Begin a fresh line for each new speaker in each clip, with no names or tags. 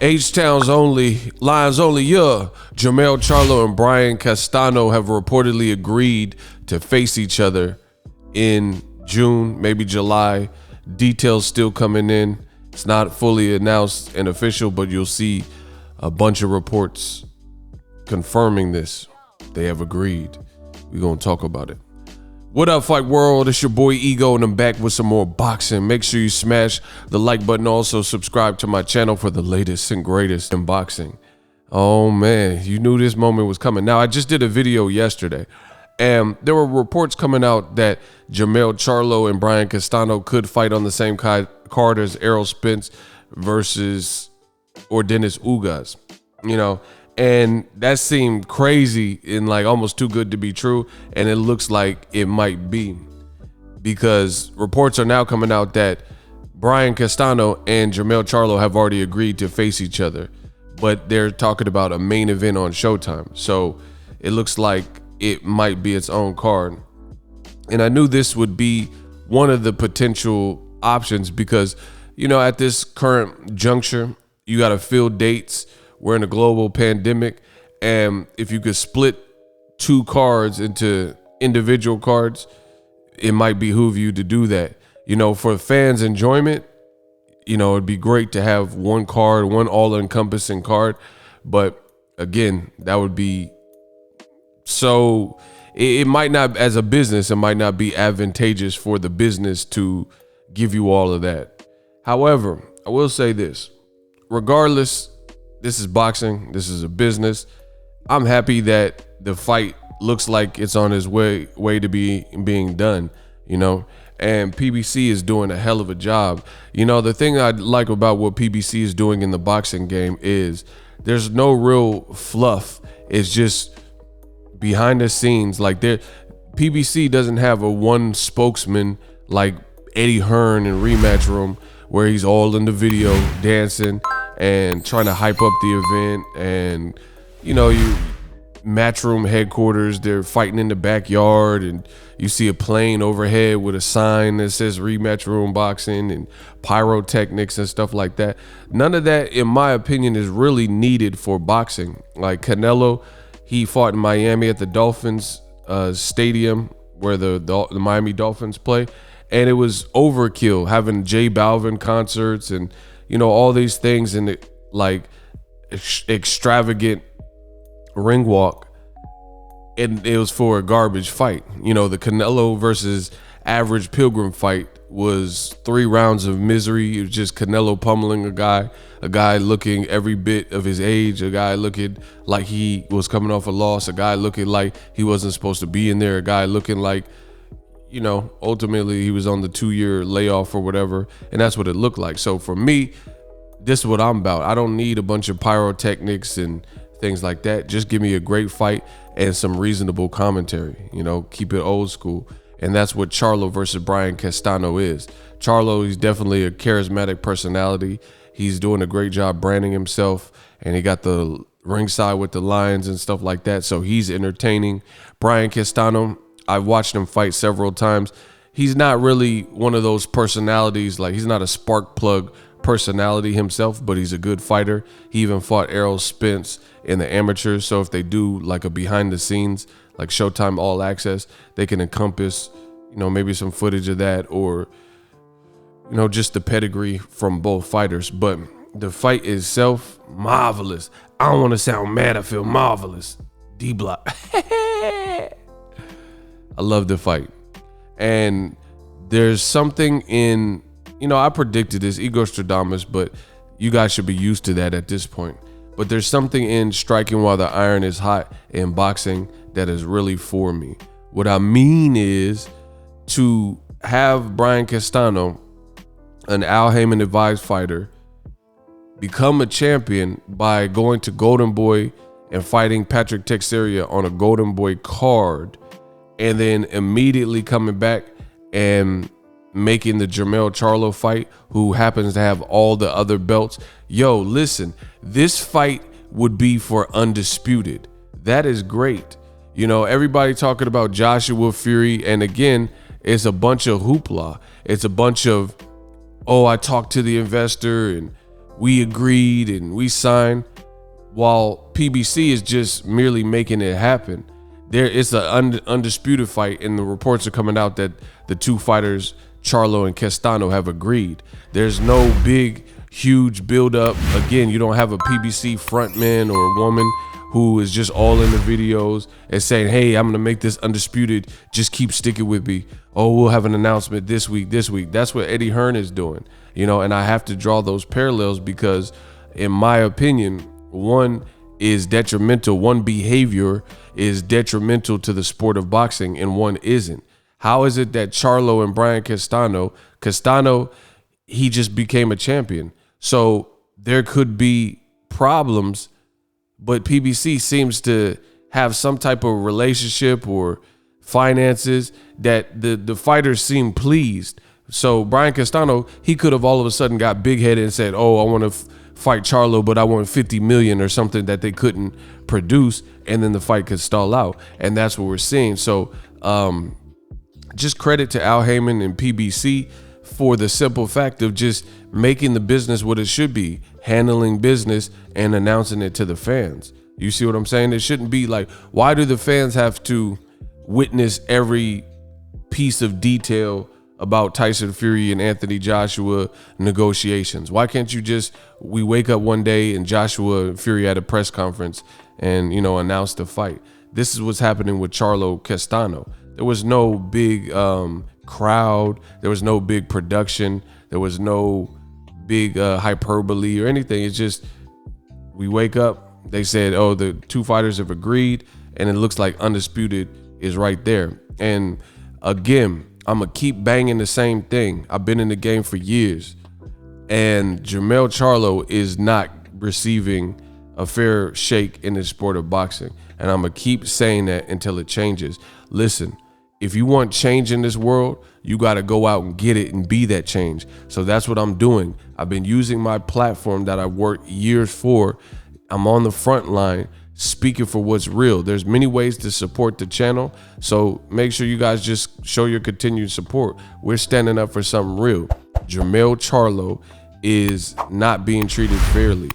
H-Town's only, Lions only, yeah. Jermell, Charlo, and Brian Castano have reportedly agreed to face each other in June, maybe July. Details still coming in. It's not fully announced and official, but you'll see a bunch of reports confirming this. They have agreed. We're going to talk about it. What up, Fight World? It's your boy Ego, and I'm back with some more boxing. Make sure you smash the like button. Also, subscribe to my channel for the latest and greatest in boxing. Oh, man, you knew this moment was coming. Now, I just did a video yesterday, and there were reports coming out that Jermell, Charlo, and Brian Castano could fight on the same card as Errol Spence versus Dennis Ugas, you know. And that seemed crazy and like almost too good to be true. And it looks like it might be, because reports are now coming out that Brian Castano and Jermell Charlo have already agreed to face each other, but they're talking about a main event on Showtime. So it looks like it might be its own card. And I knew this would be one of the potential options because, you know, at this current juncture, you got to fill dates. We're in a global pandemic, and if you could split two cards into individual cards, it might behoove you to do that. You know, for fans' enjoyment, you know, it'd be great to have one card, one all-encompassing card. But again, that would be so, it might not, as a business, it might not be advantageous for the business to give you all of that. However, I will say this, regardless, this is boxing. This is a business. I'm happy that the fight looks like it's on its way to being done, you know, and PBC is doing a hell of a job. You know, the thing I like about what PBC is doing in the boxing game is there's no real fluff. It's just behind the scenes. Like, PBC doesn't have a one spokesman like Eddie Hearn in Rematch Room, where he's all in the video dancing and trying to hype up the event. And, you know, Matchroom headquarters, they're fighting in the backyard, and you see a plane overhead with a sign that says Rematch Room Boxing and pyrotechnics and stuff like that. None of that, in my opinion, is really needed for boxing. Like Canelo, he fought in Miami at the Dolphins stadium where the Miami Dolphins play, and it was overkill having J Balvin concerts and, you know, all these things, and like extravagant ring walk, and it was for a garbage fight. You know, the Canelo versus Average Pilgrim fight was 3 rounds of misery. It was just Canelo pummeling a guy looking every bit of his age, a guy looking like he was coming off a loss, a guy looking like he wasn't supposed to be in there, a guy looking like, you know, ultimately he was on the 2-year layoff or whatever, and that's what it looked like. So for me, this is what I'm about. I don't need a bunch of pyrotechnics and things like that. Just give me a great fight and some reasonable commentary, you know, keep it old school. And that's what Charlo versus Brian Castano is. Charlo, he's definitely a charismatic personality. He's doing a great job branding himself, and he got the ringside with the lions and stuff like that, so he's entertaining. Brian Castano, I've watched him fight several times. He's not really one of those personalities, like he's not a spark plug personality himself, but he's a good fighter. He even fought Errol Spence in the amateurs, so if they do like a behind the scenes, like Showtime All Access, they can encompass, you know, maybe some footage of that, or, you know, just the pedigree from both fighters. But the fight itself, marvelous. I don't want to sound mad, I feel marvelous. D-Block. I love the fight. And there's something in, you know, I predicted this, Egostradamus, but you guys should be used to that at this point. But there's something in striking while the iron is hot in boxing that is really for me. What I mean is to have Brian Castano, an Al Heyman advised fighter, become a champion by going to Golden Boy and fighting Patrick Teixeira on a Golden Boy card, and then immediately coming back and making the Jermell Charlo fight, who happens to have all the other belts. Yo, listen, this fight would be for Undisputed. That is great. You know, everybody talking about Joshua Fury, and again, it's a bunch of hoopla. It's a bunch of, oh, I talked to the investor and we agreed and we signed, while PBC is just merely making it happen. There is an undisputed fight, and the reports are coming out that the two fighters, Charlo and Castano, have agreed. There's no big, huge buildup. Again, you don't have a PBC frontman or woman who is just all in the videos and saying, hey, I'm gonna make this undisputed, just keep sticking with me. Oh, we'll have an announcement this week. That's what Eddie Hearn is doing, and I have to draw those parallels because in my opinion, one is detrimental, one behavior is detrimental to the sport of boxing and one isn't. How is it that Charlo and Brian Castano, he just became a champion. So there could be problems, but PBC seems to have some type of relationship or finances that the fighters seem pleased. So Brian Castano, he could have all of a sudden got big headed and said, oh, I want to fight Charlo, but I want 50 million or something that they couldn't produce. And then the fight could stall out. And that's what we're seeing. So just credit to Al Heyman and PBC for the simple fact of just making the business what it should be, handling business and announcing it to the fans. You see what I'm saying? It shouldn't be like, why do the fans have to witness every piece of detail about Tyson Fury and Anthony Joshua negotiations? Why can't you we wake up one day and Joshua and Fury at a press conference and, announce the fight? This is what's happening with Charlo Castano. There was no big crowd. There was no big production. There was no big hyperbole or anything. It's just, we wake up, they said, oh, the two fighters have agreed, and it looks like Undisputed is right there. And again, I'm going to keep banging the same thing. I've been in the game for years, and Jermell Charlo is not receiving a fair shake in the sport of boxing. And I'm going to keep saying that until it changes. Listen, if you want change in this world, you got to go out and get it and be that change. So that's what I'm doing. I've been using my platform that I worked years for. I'm on the front line speaking for what's real. There's many ways to support the channel, so make sure you guys just show your continued support. We're standing up for something real. Jermell Charlo is not being treated fairly.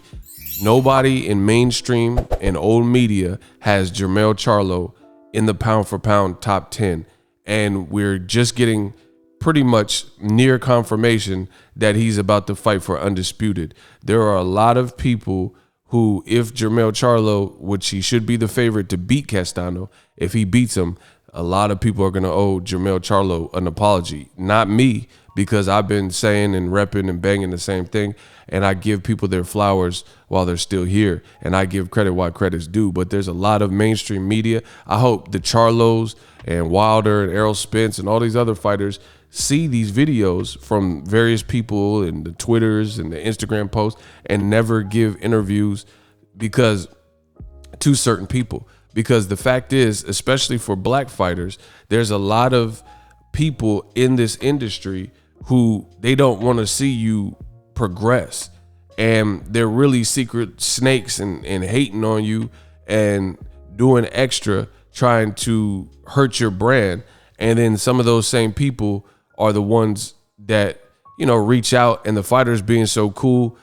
Nobody in mainstream and old media has Jermell Charlo in the pound for pound top 10, and we're just getting pretty much near confirmation that he's about to fight for Undisputed. There are a lot of people who, if Jermell Charlo, which he should be the favorite to beat Castano, if he beats him, a lot of people are going to owe Jermell Charlo an apology. Not me, because I've been saying and repping and banging the same thing, and I give people their flowers while they're still here, and I give credit while credit's due. But there's a lot of mainstream media. I hope the Charlos and Wilder and Errol Spence and all these other fighters see these videos from various people and the Twitters and the Instagram posts and never give interviews to certain people. Because the fact is, especially for black fighters, there's a lot of people in this industry who they don't want to see you progress. And they're really secret snakes and hating on you and doing extra, trying to hurt your brand. And then some of those same people are the ones that, reach out, and the fighters being so cool,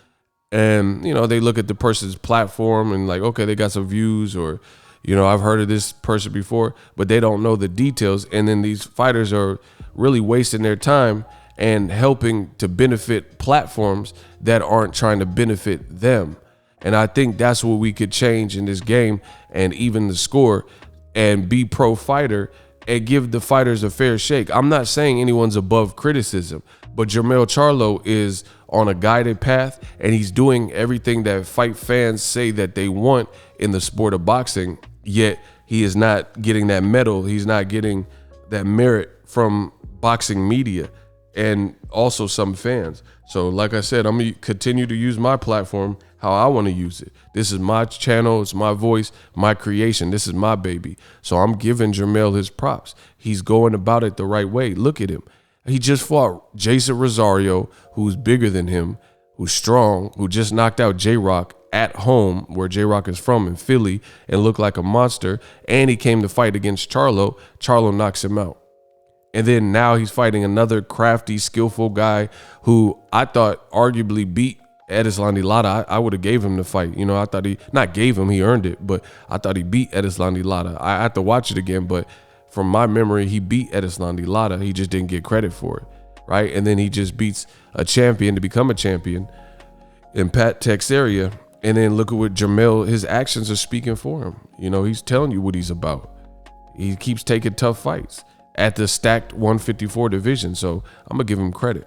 and, they look at the person's platform and like, okay, they got some views, or, I've heard of this person before, but they don't know the details. And then these fighters are really wasting their time and helping to benefit platforms that aren't trying to benefit them. And I think that's what we could change in this game, and even the score, and be pro fighter and give the fighters a fair shake. I'm not saying anyone's above criticism, but Jermell Charlo is on a guided path, and he's doing everything that fight fans say that they want in the sport of boxing, yet he is not getting that medal. He's not getting that merit from boxing media and also some fans. So like I said, I'm gonna continue to use my platform how I want to use it. This is my channel, it's my voice, my creation. This is my baby. So I'm giving Jermell his props. He's going about it the right way. Look at him. He just fought Jason Rosario, who's bigger than him, who's strong, who just knocked out J-Rock at home, where J-Rock is from, in Philly, and looked like a monster. And he came to fight against Charlo. Charlo knocks him out. And then now he's fighting another crafty, skillful guy who I thought arguably beat Edeslandi Lara, I would have gave him the fight. You know, I thought he earned it, but I thought he beat Edeslandi Lara. I had to watch it again, but from my memory, he beat Edeslandi Lara. He just didn't get credit for it, right? And then he just beats a champion to become a champion in Pat Teixeira. And then look at what Jermell, his actions are speaking for him. You know, he's telling you what he's about. He keeps taking tough fights at the stacked 154 division. So I'm gonna give him credit.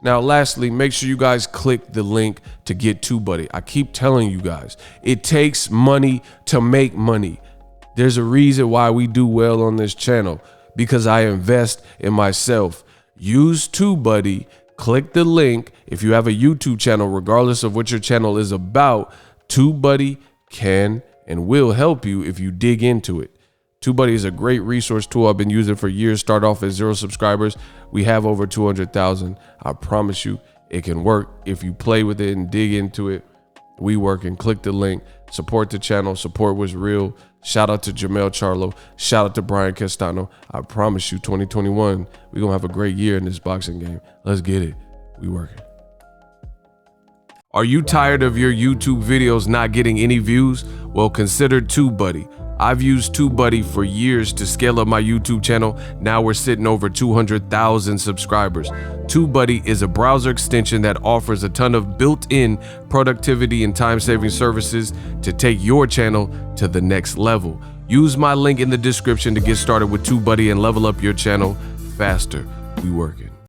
Now, lastly, make sure you guys click the link to get TUBEBUDDY. I keep telling you guys, it takes money to make money. There's a reason why we do well on this channel, because I invest in myself. Use TUBEBUDDY, click the link. If you have a YouTube channel, regardless of what your channel is about, TUBEBUDDY can and will help you if you dig into it. TUBEBUDDY is a great resource tool I've been using for years. Start off at 0 subscribers. We have over 200,000. I promise you it can work if you play with it and dig into it. We work, and click the link. Support the channel. Support what's real. Shout out to Jermell Charlo. Shout out to Brian Castano. I promise you 2021, we're going to have a great year in this boxing game. Let's get it. We working. Are you tired of your YouTube videos not getting any views? Well, consider TUBEBUDDY. I've used TUBEBUDDY for years to scale up my YouTube channel. Now we're sitting over 200,000 subscribers. TUBEBUDDY is a browser extension that offers a ton of built-in productivity and time-saving services to take your channel to the next level. Use my link in the description to get started with TUBEBUDDY and level up your channel faster. We working.